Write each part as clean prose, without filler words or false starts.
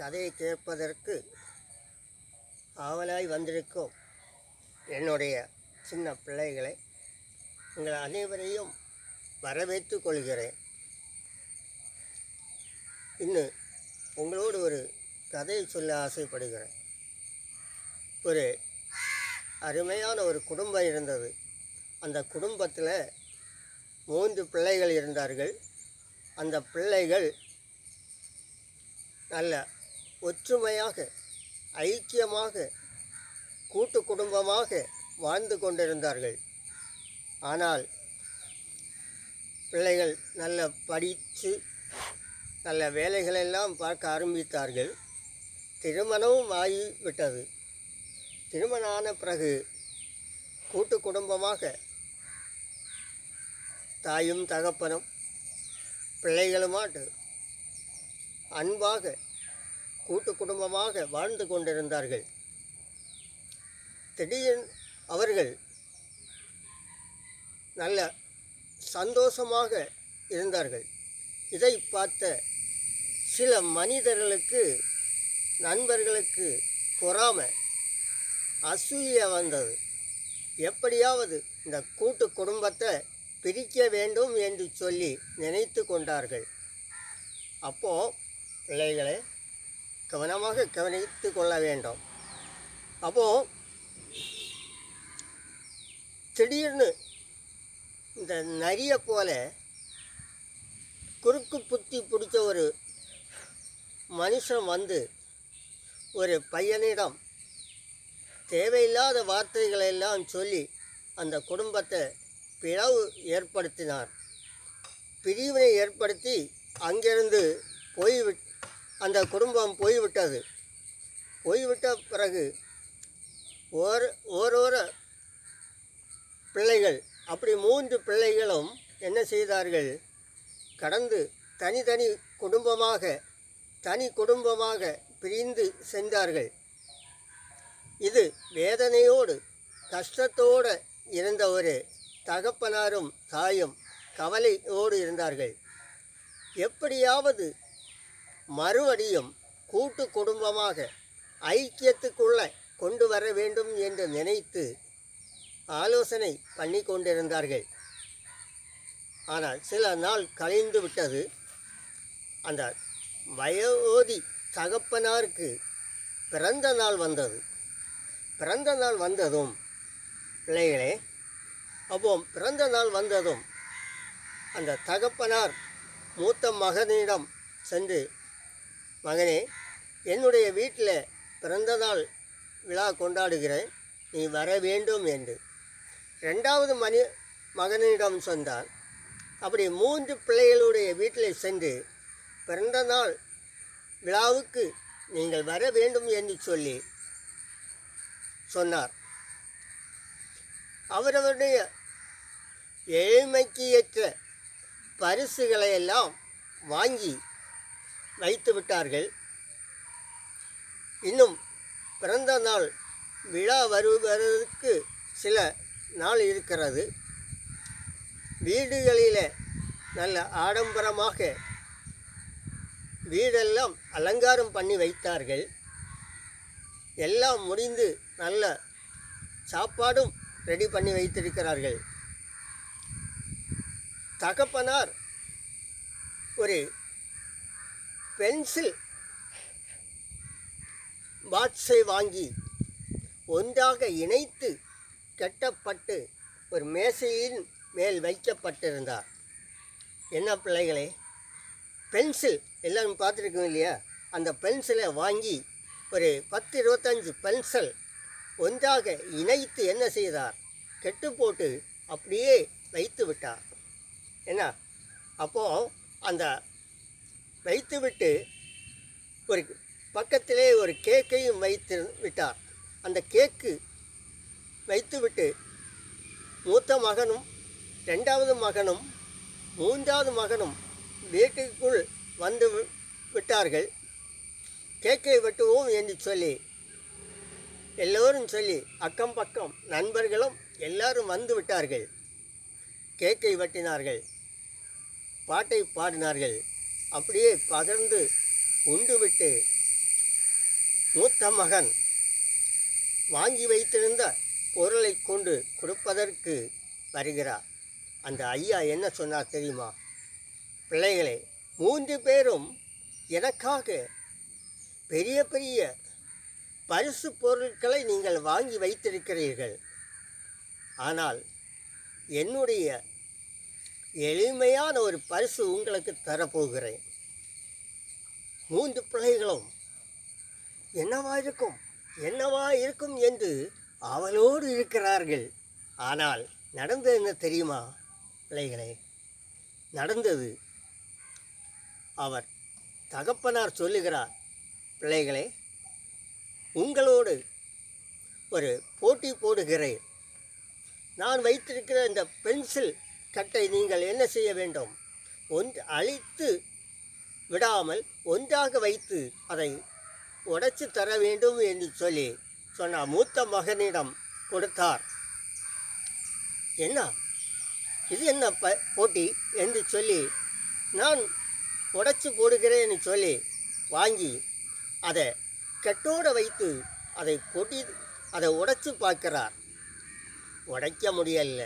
கதையை கேட்பதற்கு ஆவலாய் வந்திருக்கும் என்னுடைய சின்ன பிள்ளைகளை உங்கள் அனைவரையும் வரவேற்று கொள்கிறேன். இன்னும் உங்களோடு ஒரு கதையை சொல்ல ஆசைப்படுகிறேன். ஒரு அருமையான ஒரு குடும்பம் இருந்தது. அந்த குடும்பத்தில் 3 பிள்ளைகள் இருந்தார்கள். அந்த பிள்ளைகள் நல்ல ஒற்றுமையாக, ஐக்கியமாக, கூட்டு குடும்பமாக வாழ்ந்து கொண்டிருந்தார்கள். ஆனால் பிள்ளைகள் நல்ல படித்து நல்ல வேலைகளெல்லாம் பார்க்க ஆரம்பித்தார்கள். திருமணமும் ஆகிவிட்டது. திருமணம் ஆன பிறகு கூட்டு குடும்பமாக தாயும் தகப்பனும் பிள்ளைகளுமாட்டு அன்பாக கூட்டு குடும்பமாக வாழ்ந்து கொண்டிருந்தார்கள். திடீரென அவர்கள் நல்ல சந்தோஷமாக இருந்தார்கள். இதை பார்த்த சில மனிதர்களுக்கு, நண்பர்களுக்கு பொறாமை, அசூயை வந்தது. எப்படியாவது இந்த கூட்டு குடும்பத்தை பிரிக்க வேண்டும் என்று சொல்லி நினைத்து கொண்டார்கள். அப்போது பிள்ளைகளை கவனமாக கவனித்து கொள்ள வேண்டும். அப்போது திடீர்னு இந்த நரியை போல குறுக்கு புத்தி பிடிச்ச ஒரு மனுஷன் வந்து ஒரு பையனிடம் தேவையில்லாத வார்த்தைகளெல்லாம் சொல்லி அந்த குடும்பத்தை பிளவு ஏற்படுத்தினார். பிரிவினை ஏற்படுத்தி அங்கிருந்து அந்த குடும்பம் போய்விட்டது. போய்விட்ட பிறகு ஓரோரு பிள்ளைகள், அப்படி 3 பிள்ளைகளும் என்ன செய்தார்கள்? கடந்து தனி குடும்பமாக பிரிந்து சென்றார்கள். இது வேதனையோடு கஷ்டத்தோடு இருந்த ஒரு தகப்பனாரும் தாயும் கவலையோடு இருந்தார்கள். எப்படியாவது மறுபடியும் கூட்டு குடும்பமாக ஐக்கியத்துக்குள்ளே கொண்டு வர வேண்டும் என்று நினைத்து ஆலோசனை பண்ணி கொண்டிருந்தார்கள். ஆனால் சில நாள் கழிந்து விட்டது. அந்த வயோதி தகப்பனாருக்கு பிறந்த நாள் வந்தது. பிறந்த நாள் வந்ததும் பிள்ளைகளே, அப்போ பிறந்த நாள் வந்ததும் அந்த தகப்பனார் மூத்த மகனிடம் சென்று, மகனே, என்னுடைய வீட்டில் பிறந்த நாள் விழா கொண்டாடுகிறேன், நீ வர வேண்டும் என்று 2வது மகனிடம் சொன்னார். அப்படி 3 பிள்ளைகளுடைய வீட்டில் சென்று பிறந்த நாள் விழாவுக்கு நீங்கள் வர வேண்டும் என்று சொல்லி சொன்னார். அவரவருடைய ஏழ்மைக்கு ஏற்ற பரிசுகளை எல்லாம் வாங்கி வைத்து விட்டார்கள். இன்னும் பிறந்த நாள் விழா வருவதற்கு சில நாள் இருக்கிறது. வீடுகளில் நல்ல ஆடம்பரமாக வீடெல்லாம் அலங்காரம் பண்ணி வைத்தார்கள். எல்லாம் முடிந்து நல்ல சாப்பாடும் ரெடி பண்ணி வைத்திருக்கிறார்கள். தகப்பனார் ஒரு பென்சில் பாக்ஸை வாங்கி ஒன்றாக இணைத்து கட்டப்பட்டு ஒரு மேசையின் மேல் வைக்கப்பட்டிருந்தார். என்ன பிள்ளைகளே, பென்சில் எல்லாரும் பார்த்துருக்கோம் இல்லையா? அந்த பென்சிலை வாங்கி ஒரு 10-25 பென்சில் ஒன்றாக இணைத்து என்ன செய்தார்? கெட்டு போட்டு அப்படியே வைத்து விட்டார். என்ன, அப்போது அந்த வைத்துவிட்டு ஒரு பக்கத்திலே ஒரு கேக்கையும் வைத்து விட்டார். அந்த கேக்கு வைத்துவிட்டு மூத்த மகனும் 2வது மகனும் 3வது மகனும் வீட்டுக்குள் வந்து விட்டார்கள். கேக்கை வெட்டுவோம் என்று சொல்லி எல்லோரும் சொல்லி அக்கம் பக்கம் நண்பர்களும் எல்லாரும் வந்து விட்டார்கள். கேக்கை வெட்டினார்கள், பாட்டை பாடினார்கள். அப்படியே பகிர்ந்து உண்டு விட்டு மூத்த மகன் வாங்கி வைத்திருந்த பொருளை கொண்டு கொடுப்பதற்கு வருகிறார். அந்த ஐயா என்ன சொன்னார் தெரியுமா? பிள்ளைகளே, 3 பேரும் எனக்காக பெரிய பெரிய பரிசு பொருட்களை நீங்கள் வாங்கி வைத்திருக்கிறீர்கள். ஆனால் என்னுடைய எளிமையான ஒரு பரிசு உங்களுக்கு தரப்போகிறேன். 3 பிள்ளைகளும் என்னவா இருக்கும் என்று அவளோடு இருக்கிறார்கள். ஆனால் நடந்தது என்ன தெரியுமா பிள்ளைகளே? நடந்தது, அவர் தகப்பனார் சொல்லுகிறார், பிள்ளைகளே, உங்களோடு ஒரு போட்டி போடுகிறேன். நான் வைத்திருக்கிற இந்த பென்சில் கட்டை நீங்கள் என்ன செய்ய வேண்டும்? அழித்து விடாமல் ஒன்றாக வைத்து அதை உடைச்சு தர வேண்டும் என்று சொல்லி சொன்ன மூத்த மகனிடம் கொடுத்தார். இது என்ன போட்டி என்று சொல்லி, நான் உடைச்சு போடுகிறேன்னு சொல்லி வாங்கி அதை கட்டோடு வைத்து அதை உடைச்சு பார்க்கிறார். உடைக்க முடியல.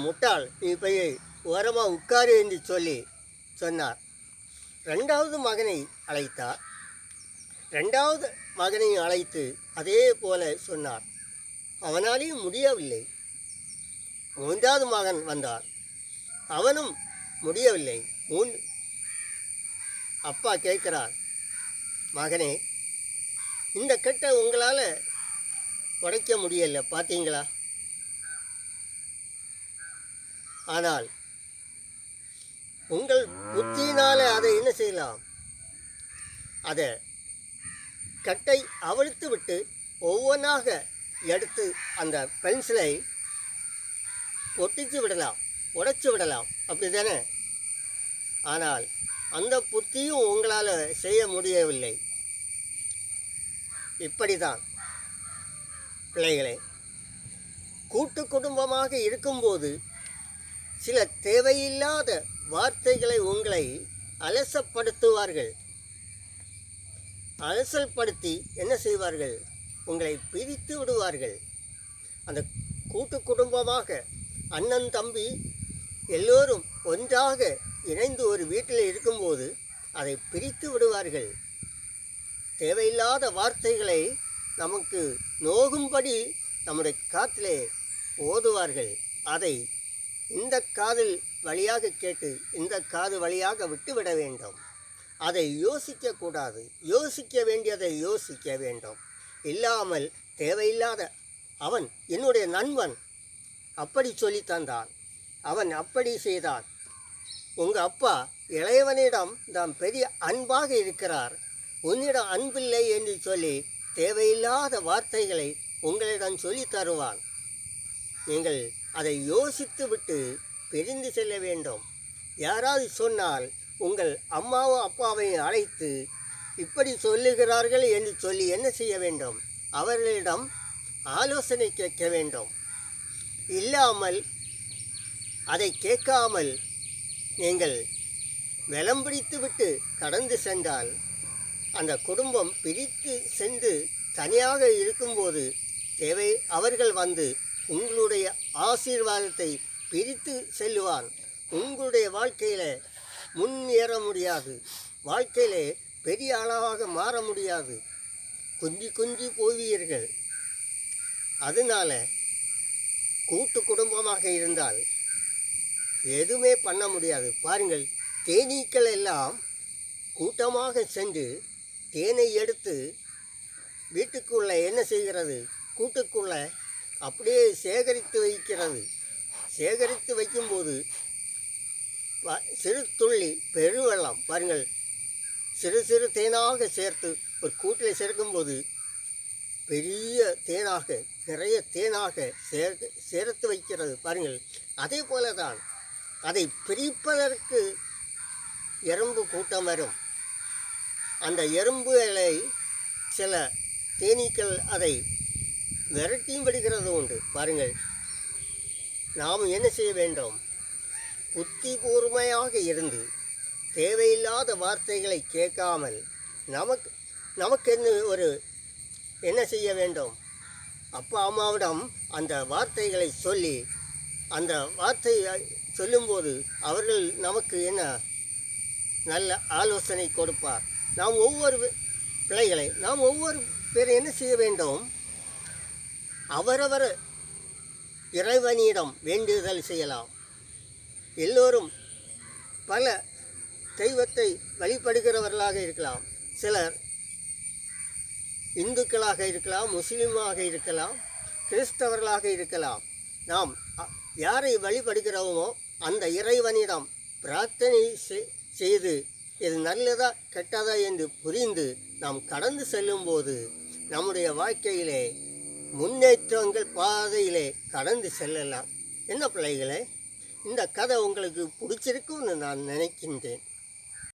முட்டாள், நீ போய் ஓரமாக உட்காரு என்று சொல்லி சொன்னார். 2வது மகனை அழைத்தார். 2வது மகனையும் அழைத்து அதே போல சொன்னார். அவனாலேயும் முடியவில்லை. 3வது மகன் வந்தார். அவனும் முடியவில்லை. அப்பா கேட்கிறார், மகனே, இந்த கட்டை உங்களால் உடைக்க முடியல பார்த்தீங்களா? ஆனால் உங்கள் புத்தியினால் அதை என்ன செய்யலாம்? அதை கட்டை அவிழ்த்து விட்டு ஒவ்வொன்றாக எடுத்து அந்த பென்சிலை ஒட்டிச்சு விடலாம், உடைச்சி விடலாம், அப்படி தானே? ஆனால் அந்த புத்தியும் உங்களால் செய்ய முடியவில்லை. இப்படிதான் பிள்ளைகளே, கூட்டு குடும்பமாக இருக்கும்போது சில தேவையில்லாத வார்த்தைகளை உங்களை அலசப்படுத்துவார்கள். அலசல்படுத்தி என்ன செய்வார்கள்? உங்களை பிரித்து விடுவார்கள். அந்த கூட்டு குடும்பமாக அண்ணன் தம்பி எல்லோரும் ஒன்றாக இணைந்து ஒரு வீட்டில் இருக்கும்போது அதை பிரித்து விடுவார்கள். தேவையில்லாத வார்த்தைகளை நமக்கு நோகும்படி நம்முடைய காதிலே ஓதுவார்கள். அதை இந்த காதில் வழியாக கேட்டு இந்த காது வழியாக விட்டுவிட வேண்டும். அதை யோசிக்கக்கூடாது. யோசிக்க வேண்டியதை யோசிக்க வேண்டும். இல்லாமல் தேவையில்லாத, அவன் என்னுடைய நண்பன் அப்படி சொல்லி தந்தான், அவன் அப்படி செய்தான், உங்கள் அப்பா இளையவனிடம் தான் பெரிய அன்பாக இருக்கிறார், உன்னிடம் அன்பில்லை என்று சொல்லி தேவையில்லாத வார்த்தைகளை உங்களிடம் சொல்லி தருவான். நீங்கள் அதை யோசித்து விட்டு பிரிந்து செல்ல வேண்டும். யாராவது சொன்னால் உங்கள் அம்மாவும் அப்பாவையும் அழைத்து இப்படி சொல்லுகிறார்கள் என்று சொல்லி என்ன செய்ய வேண்டும்? அவர்களிடம் ஆலோசனை கேட்க வேண்டும். இல்லாமல் அதை கேட்காமல் நீங்கள் வெலம் பிடித்து விட்டு கடந்து சென்றால் அந்த குடும்பம் பிரித்து சென்று தனியாக இருக்கும்போது அவர்கள் வந்து உங்களுடைய ஆசீர்வாதத்தை பிரித்து செல்லுவான். உங்களுடைய வாழ்க்கையில் முன்னேற முடியாது. வாழ்க்கையிலே பெரிய அளவாக மாற முடியாது. குஞ்சி போவீர்கள். அதனால கூட்டு குடும்பமாக இருந்தால் எதுவுமே பண்ண முடியாது. பாருங்கள், தேனீக்கள் எல்லாம் கூட்டமாக சென்று தேனை எடுத்து வீட்டுக்குள்ளே என்ன செய்கிறது? கூட்டுக்குள்ளே அப்படியே சேகரித்து வைக்கிறது. சேகரித்து வைக்கும்போது சிறு துள்ளி பெருவெள்ளம், பாருங்கள், சிறு சிறு தேனாக சேர்த்து ஒரு கூட்டில் சேர்க்கும்போது பெரிய தேனாக, நிறைய தேனாக சேர்த்து வைக்கிறது. பாருங்கள், அதே போல தான் அதை பிரிப்பதற்கு எறும்பு கூட்டம் வரும். அந்த எறும்புகளை சில தேனீக்கள் அதை விரட்டியும் விடுகிறது உண்டு. பாருங்கள், நாம் என்ன செய்ய வேண்டும்? புத்தி கூர்மையாக இருந்து தேவையில்லாத வார்த்தைகளை கேட்காமல் நமக்கு என்ன செய்ய வேண்டும்? அப்பா அம்மாவிடம் அந்த வார்த்தைகளை சொல்லி, அந்த வார்த்தையை சொல்லும்போது அவர்கள் நமக்கு நல்ல ஆலோசனை கொடுப்பார். நாம் ஒவ்வொரு பேர் என்ன செய்ய வேண்டும்? அவரவர் இறைவனிடம் வேண்டுதல் செய்யலாம். எல்லோரும் பல தெய்வத்தை வழிபடுகிறவர்களாக இருக்கலாம். சிலர் இந்துக்களாக இருக்கலாம், முஸ்லீமாக இருக்கலாம், கிறிஸ்தவர்களாக இருக்கலாம். நாம் யாரை வழிபடுகிறோமோ அந்த இறைவனிடம் பிரார்த்தனை செய்து இது நல்லதா கெட்டதா என்று புரிந்து நாம் கடந்து செல்லும்போது நம்முடைய வாழ்க்கையிலே முன்னேற்றங்கள் பாதையிலே கடந்து செல்லலாம். என்ன பிள்ளைகளே, இந்த கதை உங்களுக்கு பிடிச்சிருக்கும்னு நான் நினைக்கின்றேன்.